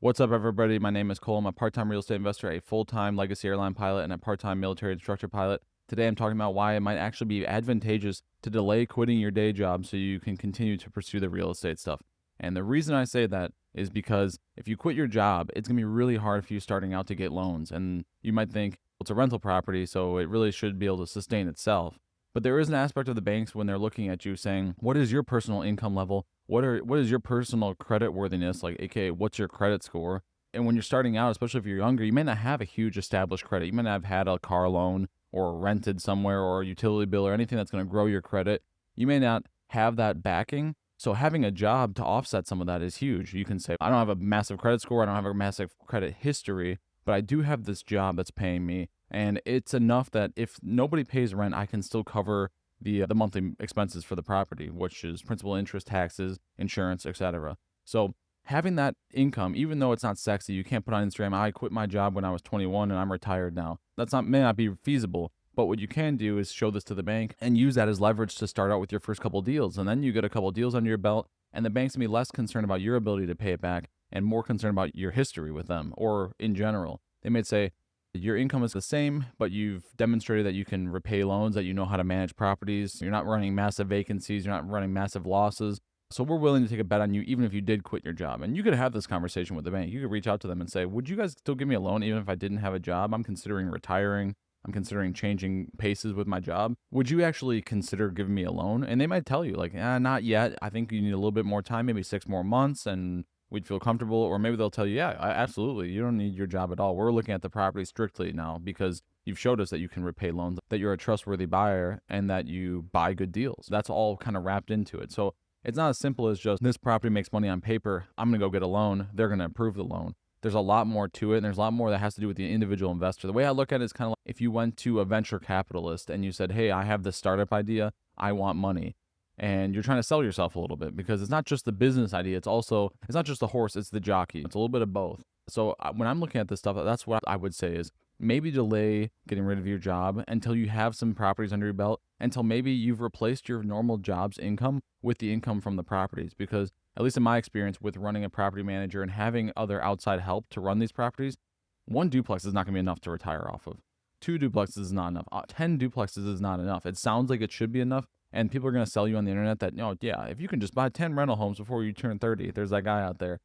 What's up, everybody? My name is Cole. I'm a part-time real estate investor, a full-time legacy airline pilot, and a part-time military instructor pilot. Today, I'm talking about why it might actually be advantageous to delay quitting your day job so you can continue to pursue the real estate stuff. And the reason I say that is because if you quit your job, it's going to be really hard for you starting out to get loans. And you might think, well, it's a rental property, so it really should be able to sustain itself. But there is an aspect of the banks when they're looking at you saying, what is your personal income level? What is your personal credit worthiness, like aka what's your credit score? And when you're starting out, especially if you're younger, you may not have a huge established credit. You may not have had a car loan or rented somewhere or a utility bill or anything that's going to grow your credit. You may not have that backing. So having a job to offset some of that is huge. You can say, I don't have a massive credit score, I don't have a massive credit history, but I do have this job that's paying me. And it's enough that if nobody pays rent, I can still cover the monthly expenses for the property, which is principal, interest, taxes, insurance, etc. So having that income, even though it's not sexy, you can't put on Instagram, I quit my job when I was 21 and I'm retired now. May not be feasible. But what you can do is show this to the bank and use that as leverage to start out with your first couple deals. And then you get a couple deals under your belt, and the bank's gonna be less concerned about your ability to pay it back and more concerned about your history with them or in general. They may say, your income is the same, but you've demonstrated that you can repay loans, that you know how to manage properties. You're not running massive vacancies. You're not running massive losses. So we're willing to take a bet on you, even if you did quit your job. And you could have this conversation with the bank. You could reach out to them and say, would you guys still give me a loan even if I didn't have a job? I'm considering retiring. I'm considering changing paces with my job. Would you actually consider giving me a loan? And they might tell you, like, not yet. I think you need a little bit more time, maybe 6 more months, and we'd feel comfortable. Or maybe they'll tell you, yeah, absolutely. You don't need your job at all. We're looking at the property strictly now because you've showed us that you can repay loans, that you're a trustworthy buyer, and that you buy good deals. That's all kind of wrapped into it. So it's not as simple as just this property makes money on paper. I'm going to go get a loan. They're going to approve the loan. There's a lot more to it, and there's a lot more that has to do with the individual investor. The way I look at it is kind of like if you went to a venture capitalist and you said, hey, I have this startup idea, I want money. And you're trying to sell yourself a little bit because it's not just the business idea. It's not just the horse, it's the jockey. It's a little bit of both. So when I'm looking at this stuff, that's what I would say is maybe delay getting rid of your job until you have some properties under your belt, until maybe you've replaced your normal job's income with the income from the properties. Because at least in my experience with running a property manager and having other outside help to run these properties, 1 duplex is not going to be enough to retire off of. 2 duplexes is not enough. 10 duplexes is not enough. It sounds like it should be enough. And people are going to sell you on the internet that, yeah, if you can just buy 10 rental homes before you turn 30, there's that guy out there.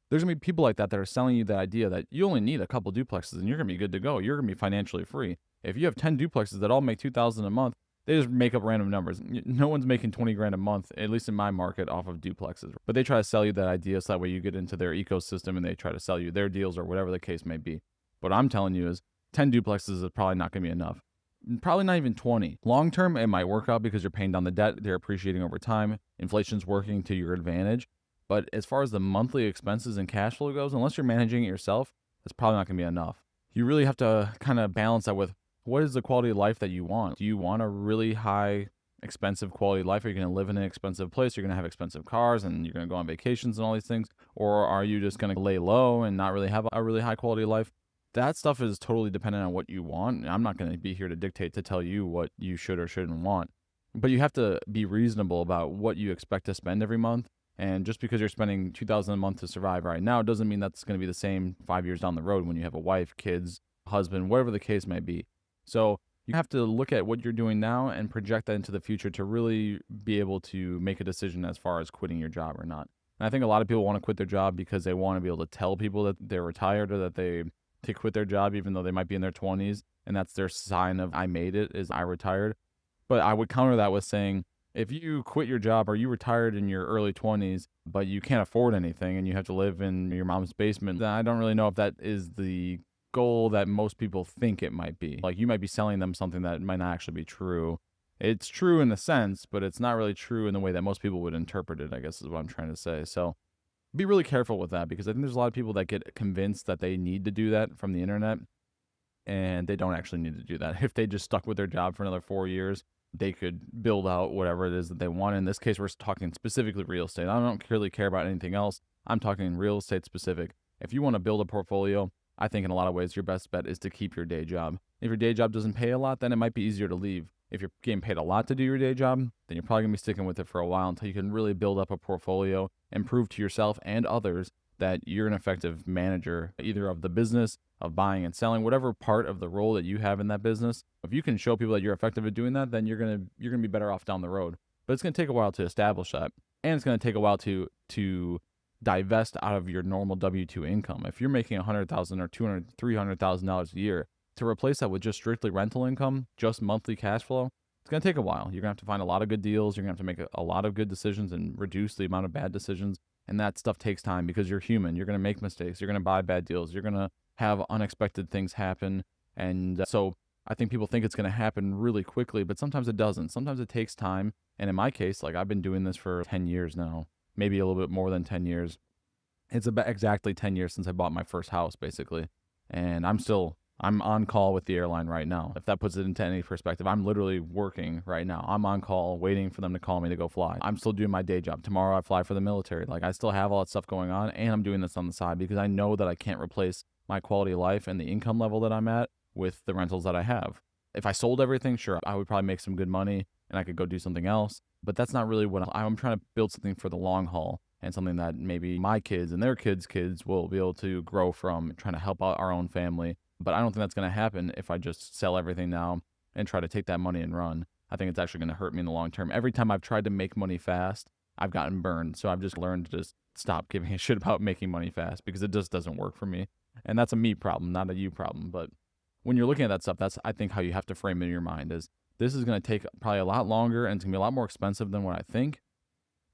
There's going to be people like that are selling you the idea that you only need a couple duplexes and you're going to be good to go. You're going to be financially free. If you have 10 duplexes that all make $2,000 a month, they just make up random numbers. No one's making 20 grand a month, at least in my market, off of duplexes. But they try to sell you that idea so that way you get into their ecosystem and they try to sell you their deals or whatever the case may be. What I'm telling you is 10 duplexes is probably not going to be enough. Probably not even 20. Long term, it might work out because you're paying down the debt. They're appreciating over time. Inflation's working to your advantage. But as far as the monthly expenses and cash flow goes, unless you're managing it yourself, that's probably not going to be enough. You really have to kind of balance that with what is the quality of life that you want? Do you want a really high, expensive quality of life? Are you going to live in an expensive place? You're going to have expensive cars and you're going to go on vacations and all these things? Or are you just going to lay low and not really have a really high quality of life? That stuff is totally dependent on what you want. I'm not going to be here to dictate to tell you what you should or shouldn't want. But you have to be reasonable about what you expect to spend every month. And just because you're spending $2,000 a month to survive right now doesn't mean that's going to be the same 5 years down the road when you have a wife, kids, husband, whatever the case may be. So you have to look at what you're doing now and project that into the future to really be able to make a decision as far as quitting your job or not. And I think a lot of people want to quit their job because they want to be able to tell people that they're retired or that they quit their job even though they might be in their 20s. And that's their sign of I made it, is I retired. But I would counter that with saying, if you quit your job or you retired in your early 20s, but you can't afford anything and you have to live in your mom's basement, then I don't really know if that is the goal that most people think it might be. Like you might be selling them something that might not actually be true. It's true in a sense, but it's not really true in the way that most people would interpret it, I guess is what I'm trying to say. So be really careful with that because I think there's a lot of people that get convinced that they need to do that from the internet and they don't actually need to do that. If they just stuck with their job for another 4 years, they could build out whatever it is that they want. In this case, we're talking specifically real estate. I don't really care about anything else. I'm talking real estate specific. If you want to build a portfolio, I think in a lot of ways, your best bet is to keep your day job. If your day job doesn't pay a lot, then it might be easier to leave. If you're getting paid a lot to do your day job, then you're probably going to be sticking with it for a while until you can really build up a portfolio and prove to yourself and others that you're an effective manager, either of the business, of buying and selling, whatever part of the role that you have in that business. If you can show people that you're effective at doing that, then you're gonna be better off down the road. But it's gonna take a while to establish that, and it's gonna take a while to divest out of your normal W-2 income. If you're making $100,000 or $200,000, $300,000 a year, to replace that with just strictly rental income, just monthly cash flow, it's going to take a while. You're going to have to find a lot of good deals. You're going to have to make a lot of good decisions and reduce the amount of bad decisions. And that stuff takes time because you're human. You're going to make mistakes. You're going to buy bad deals. You're going to have unexpected things happen. And so I think people think it's going to happen really quickly, but sometimes it doesn't. Sometimes it takes time. And in my case, like I've been doing this for 10 years now, maybe a little bit more than 10 years. It's about exactly 10 years since I bought my first house, basically. And I'm on call with the airline right now. If that puts it into any perspective, I'm literally working right now. I'm on call waiting for them to call me to go fly. I'm still doing my day job. Tomorrow I fly for the military. Like I still have all that stuff going on, and I'm doing this on the side because I know that I can't replace my quality of life and the income level that I'm at with the rentals that I have. If I sold everything, sure, I would probably make some good money and I could go do something else. But that's not really what I'm trying to build something for the long haul, and something that maybe my kids and their kids' kids will be able to grow from, trying to help out our own family. But I don't think that's going to happen if I just sell everything now and try to take that money and run. I think it's actually going to hurt me in the long term. Every time I've tried to make money fast, I've gotten burned. So I've just learned to just stop giving a shit about making money fast because it just doesn't work for me. And that's a me problem, not a you problem. But when you're looking at that stuff, that's, I think, how you have to frame it in your mind is this is going to take probably a lot longer and it's going to be a lot more expensive than what I think.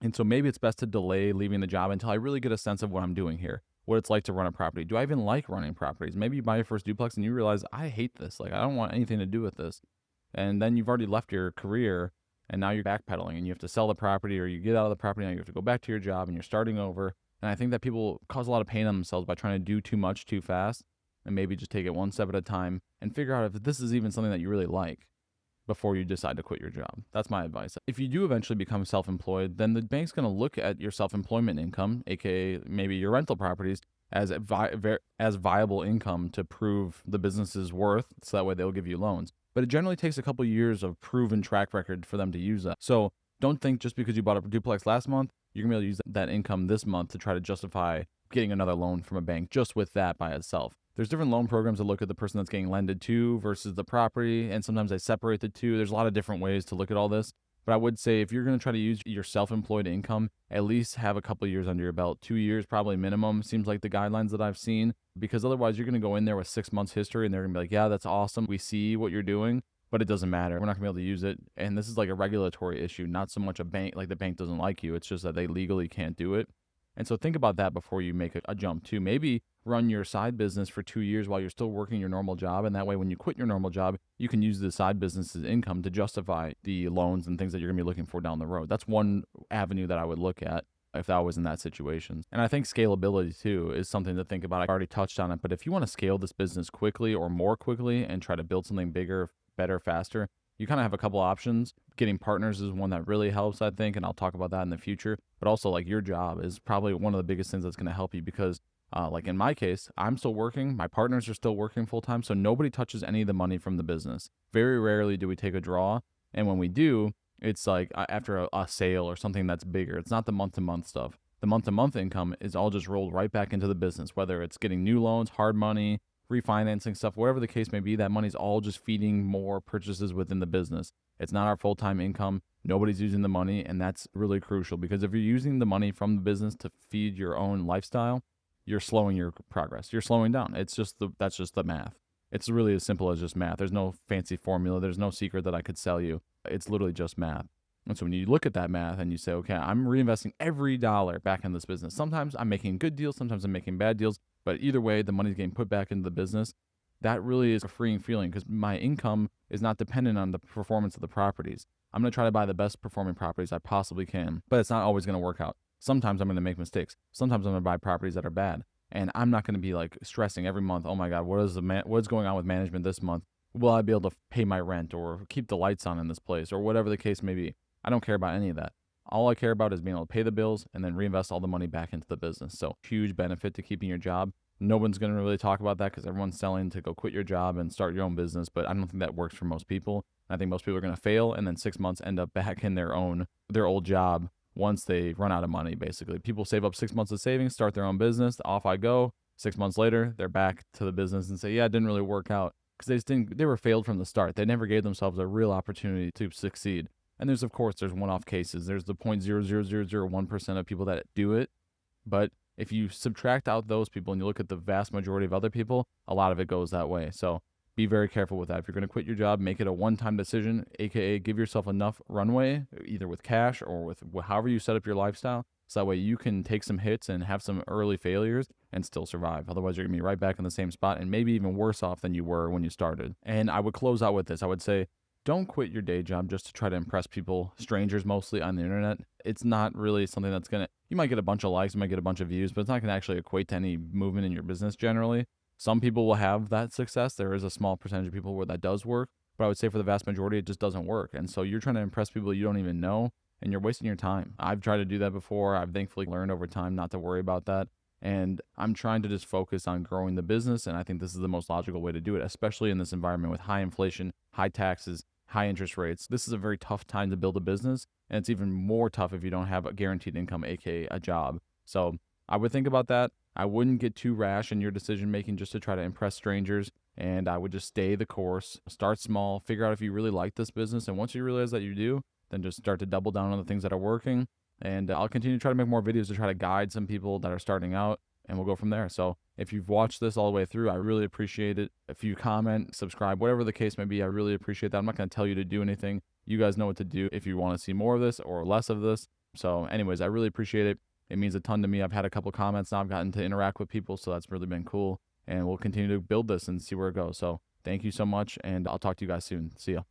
And so maybe it's best to delay leaving the job until I really get a sense of what I'm doing here, what it's like to run a property. Do I even like running properties? Maybe you buy your first duplex and you realize, I hate this. Like, I don't want anything to do with this. And then you've already left your career and now you're backpedaling and you have to sell the property, or you get out of the property and you have to go back to your job and you're starting over. And I think that people cause a lot of pain on themselves by trying to do too much too fast, and maybe just take it one step at a time and figure out if this is even something that you really like before you decide to quit your job. That's my advice. If you do eventually become self-employed, then the bank's going to look at your self-employment income, aka maybe your rental properties, as viable income to prove the business's worth, so that way they'll give you loans. But it generally takes a couple years of proven track record for them to use that. So don't think just because you bought a duplex last month, you're going to be able to use that income this month to try to justify getting another loan from a bank just with that by itself. There's different loan programs that look at the person that's getting lended to versus the property, and sometimes they separate the two. There's a lot of different ways to look at all this. But I would say if you're going to try to use your self-employed income, at least have a couple of years under your belt. 2 years probably minimum seems like the guidelines that I've seen, because otherwise you're going to go in there with 6 months history and they're going to be like, yeah, that's awesome. We see what you're doing, but it doesn't matter. We're not going to be able to use it. And this is like a regulatory issue, not so much a bank, like the bank doesn't like you. It's just that they legally can't do it. And so think about that before you make a jump too. Maybe run your side business for 2 years while you're still working your normal job. And that way, when you quit your normal job, you can use the side business's income to justify the loans and things that you're going to be looking for down the road. That's one avenue that I would look at if I was in that situation. And I think scalability too is something to think about. I already touched on it, but if you want to scale this business quickly or more quickly and try to build something bigger, better, faster, you kind of have a couple options. Getting partners is one that really helps, I think, and I'll talk about that in the future. But also, like, your job is probably one of the biggest things that's going to help you because, like in my case, I'm still working. My partners are still working full time, so nobody touches any of the money from the business. Very rarely do we take a draw, and when we do, it's like after a sale or something that's bigger. It's not the month-to-month stuff. The month-to-month income is all just rolled right back into the business, whether it's getting new loans, hard money, refinancing stuff, whatever the case may be. That money's all just feeding more purchases within the business. It's not our full-time income. Nobody's using the money, and that's really crucial because if you're using the money from the business to feed your own lifestyle, you're slowing your progress. You're slowing down. That's just the math. It's really as simple as just math. There's no fancy formula. There's no secret that I could sell you. It's literally just math. And so when you look at that math and you say, okay, I'm reinvesting every dollar back in this business. Sometimes I'm making good deals. Sometimes I'm making bad deals. But either way, the money's getting put back into the business. That really is a freeing feeling because my income is not dependent on the performance of the properties. I'm going to try to buy the best performing properties I possibly can, but it's not always going to work out. Sometimes I'm going to make mistakes. Sometimes I'm going to buy properties that are bad. And I'm not going to be like stressing every month, oh my God, what's going on with management this month? Will I be able to pay my rent or keep the lights on in this place or whatever the case may be? I don't care about any of that. All I care about is being able to pay the bills and then reinvest all the money back into the business. So huge benefit to keeping your job. No one's going to really talk about that because everyone's selling to go quit your job and start your own business. But I don't think that works for most people. I think most people are going to fail and then 6 months end up back in their old job once they run out of money, basically. People save up 6 months of savings, start their own business, off I go. 6 months later, they're back to the business and say, yeah, it didn't really work out because they just didn't, they were failed from the start. They never gave themselves a real opportunity to succeed. And there's, of course, there's one-off cases. There's the 0.00001% of people that do it. But if you subtract out those people and you look at the vast majority of other people, a lot of it goes that way. So be very careful with that. If you're going to quit your job, make it a one-time decision, aka give yourself enough runway, either with cash or with however you set up your lifestyle, so that way you can take some hits and have some early failures and still survive. Otherwise, you're going to be right back in the same spot and maybe even worse off than you were when you started. And I would close out with this. I would say, don't quit your day job just to try to impress people, strangers mostly on the internet. It's not really something that's going to, you might get a bunch of likes, you might get a bunch of views, but it's not going to actually equate to any movement in your business generally. Some people will have that success. There is a small percentage of people where that does work, but I would say for the vast majority, it just doesn't work. And so you're trying to impress people you don't even know, and you're wasting your time. I've tried to do that before. I've thankfully learned over time not to worry about that. And I'm trying to just focus on growing the business. And I think this is the most logical way to do it, especially in this environment with high inflation, high taxes, high interest rates. This is a very tough time to build a business. And it's even more tough if you don't have a guaranteed income, aka a job. So I would think about that. I wouldn't get too rash in your decision making just to try to impress strangers. And I would just stay the course, start small, figure out if you really like this business. And once you realize that you do, then just start to double down on the things that are working. And I'll continue to try to make more videos to try to guide some people that are starting out, and we'll go from there. So if you've watched this all the way through, I really appreciate it. If you comment, subscribe, whatever the case may be, I really appreciate that. I'm not going to tell you to do anything. You guys know what to do if you want to see more of this or less of this. So anyways, I really appreciate it. It means a ton to me. I've had a couple comments now. I've gotten to interact with people, so that's really been cool. And we'll continue to build this and see where it goes. So thank you so much, and I'll talk to you guys soon. See ya.